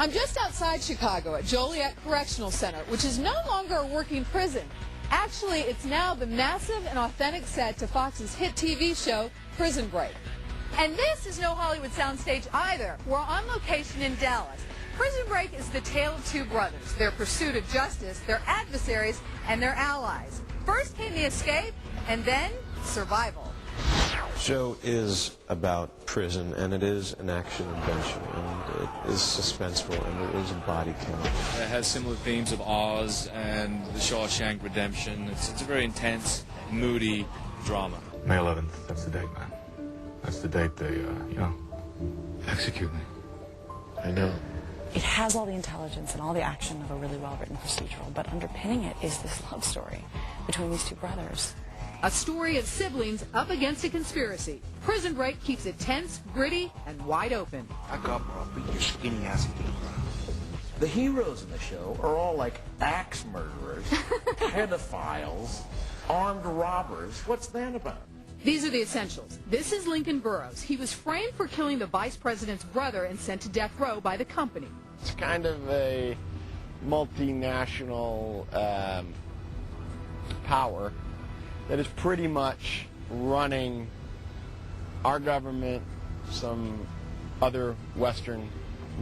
I'm just outside Chicago at Joliet Correctional Center, which is no longer a working prison. Actually, it's now the massive and authentic set to Fox's hit TV show, Prison Break. And this is no Hollywood soundstage either. We're on location in Dallas. Prison Break is the tale of two brothers, their pursuit of justice, their adversaries, and their allies. First came the escape, and then survival. The show is about prison, and it is an action adventure, and it is suspenseful, and there is a body count. It has similar themes of Oz and the Shawshank Redemption. It's a very intense, moody drama. May 11th, that's the date, man. That's the date they, execute me. I know. It has all the intelligence and all the action of a really well-written procedural, but underpinning it is this love story between these two brothers. A story of siblings up against a conspiracy. Prison Break keeps it tense, gritty, and wide open. Back up or I'll beat your skinny ass into the ground. The heroes in the show are all like axe murderers, pedophiles, armed robbers. What's that about? These are the essentials. This is Lincoln Burrows. He was framed for killing the vice president's brother and sent to death row by the company. It's kind of a multinational power that is pretty much running our government, some other Western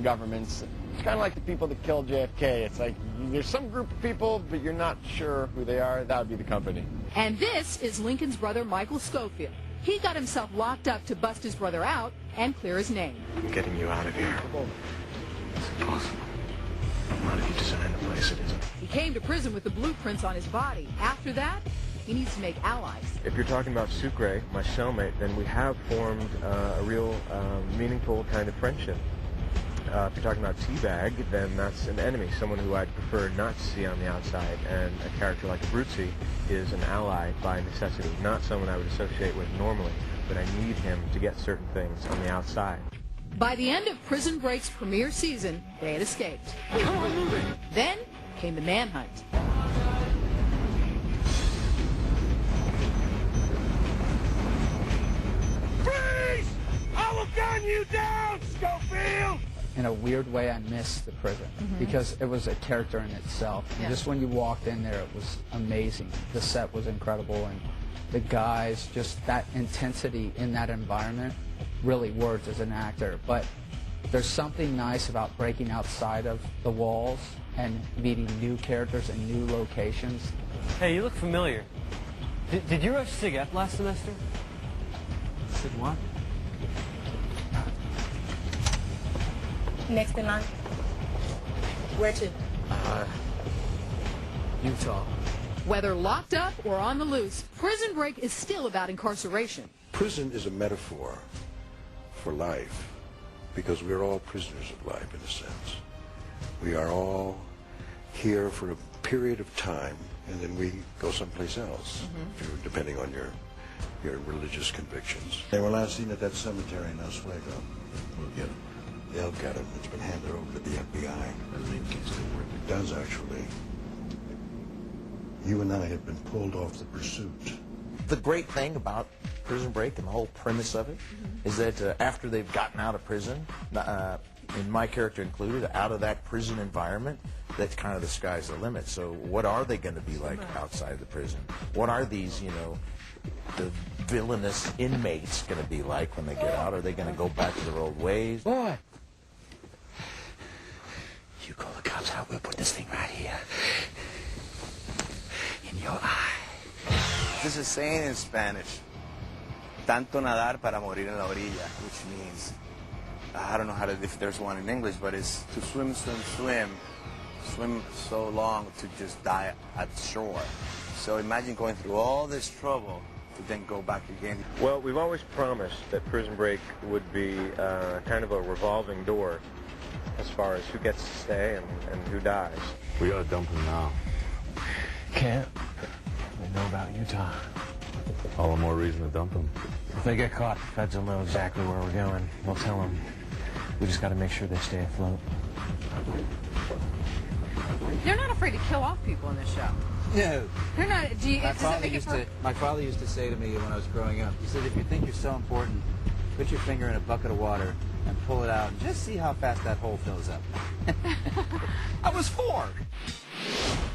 governments. It's kind of like the people that killed JFK. It's like there's some group of people, but you're not sure who they are. That would be the company. And this is Lincoln's brother, Michael Schofield. He got himself locked up to bust his brother out and clear his name. I'm getting you out of here. It's impossible. Not if you design the place, it isn't. He came to prison with the blueprints on his body. After that, he needs to make allies. If you're talking about Sucre, my cellmate, then we have formed a real meaningful kind of friendship. If you're talking about Teabag, then that's an enemy, someone who I'd prefer not to see on the outside, and a character like Abruzzi is an ally by necessity, not someone I would associate with normally, but I need him to get certain things on the outside. By the end of Prison Break's premiere season, they had escaped. Then came the manhunt. Freeze! I will gun you down, Schofield! In a weird way, I missed the prison because it was a character in itself. And just when you walked in there, it was amazing. The set was incredible, and the guys, just that intensity in that environment really worked as an actor. But there's something nice about breaking outside of the walls and meeting new characters and new locations. Hey, you look familiar. Did you rush Sig F last semester? Sig what? Next in line. Where to? Utah. Whether locked up or on the loose, Prison Break is still about incarceration. Prison is a metaphor for life because we're all prisoners of life in a sense. We are all here for a period of time and then we go someplace else, depending on your religious convictions. They were last seen at that cemetery in Oswego. We'll get them. They'll get him. It's been handed over to the FBI. I think it still work. It does, actually. You and I have been pulled off the pursuit. The great thing about Prison Break and the whole premise of it is that after they've gotten out of prison, and my character included, out of that prison environment, that's kind of the sky's the limit. So what are they going to be like outside the prison? What are these, the villainous inmates going to be like when they get out? Are they going to go back to their old ways? Boy! You call the cops out, we'll put this thing right here. In your eye. There's a saying in Spanish, tanto nadar para morir en la orilla, which means, I don't know if there's one in English, but it's to swim, swim so long to just die at shore. So imagine going through all this trouble to then go back again. Well, we've always promised that Prison Break would be kind of a revolving door as far as who gets to stay and who dies. We gotta dump him now. Can't. They know about Utah. All the more reason to dump him. If they get caught, the feds will know exactly where we're going. We'll tell them. We just got to make sure they stay afloat. They're not afraid to kill off people in this show. No. They're not. My father used to say to me when I was growing up, he said, if you think you're so important put your finger in a bucket of water and pull it out and just see how fast that hole fills up. I was 4.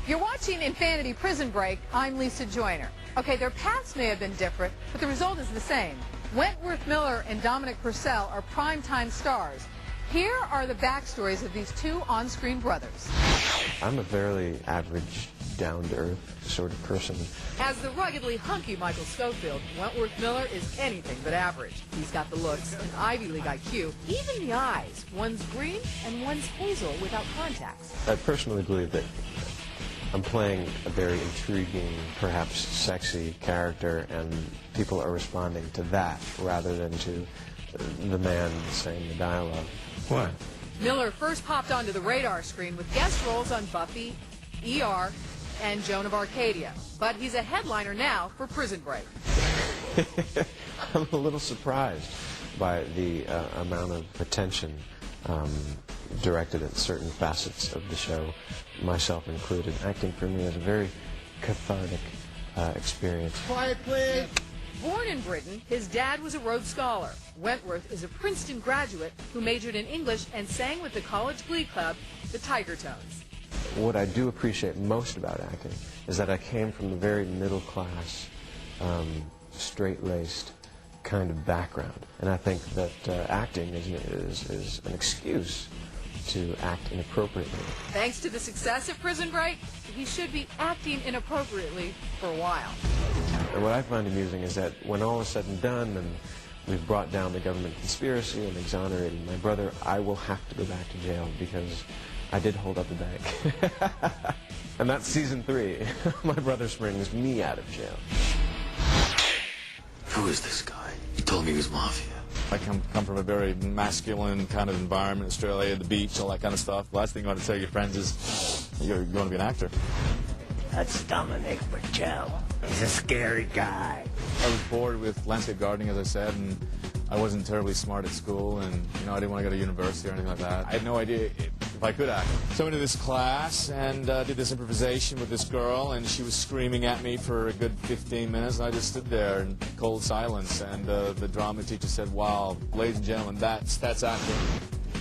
You're watching Infanity Prison Break. I'm Lisa Joyner. Okay, their paths may have been different, but the result is the same. Wentworth Miller and Dominic Purcell are primetime stars. Here are the backstories of these two on-screen brothers. I'm a fairly average, down-to-earth sort of person. As the ruggedly hunky Michael Scofield, Wentworth Miller is anything but average. He's got the looks, an Ivy League IQ, even the eyes. One's green and one's hazel without contacts. I personally believe that I'm playing a very intriguing, perhaps sexy character, and people are responding to that rather than to the man saying the dialogue. What? Miller first popped onto the radar screen with guest roles on Buffy, ER, and Joan of Arcadia. But he's a headliner now for Prison Break. I'm a little surprised by the amount of attention directed at certain facets of the show, myself included. Acting for me is a very cathartic experience. Quiet, please. Born in Britain, his dad was a Rhodes Scholar. Wentworth is a Princeton graduate who majored in English and sang with the college glee club, the Tiger Tones. What I do appreciate most about acting is that I came from a very middle-class, straight-laced kind of background. And I think that acting is an excuse to act inappropriately. Thanks to the success of Prison Break, he should be acting inappropriately for a while. And what I find amusing is that when all is said and done and we've brought down the government conspiracy and exonerated my brother, I will have to go back to jail because I did hold up the bank. And that's season 3. My brother springs me out of jail. Who is this guy? He told me he was mafia. I come from a very masculine kind of environment, Australia, the beach, all that kind of stuff. The last thing you want to tell your friends is you're going to be an actor. That's Dominic Purcell. He's a scary guy. I was bored with landscape gardening, as I said, and I wasn't terribly smart at school, and I didn't want to go to university or anything like that. I had no idea if I could act. So I went to this class and did this improvisation with this girl, and she was screaming at me for a good 15 minutes, and I just stood there in cold silence, and the drama teacher said, "Wow, ladies and gentlemen, that's acting."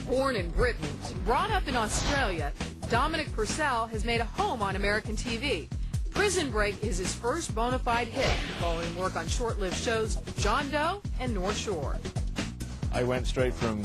Born in Britain, brought up in Australia, Dominic Purcell has made a home on American TV. Prison Break is his first bona fide hit, following work on short-lived shows John Doe and North Shore. I went straight from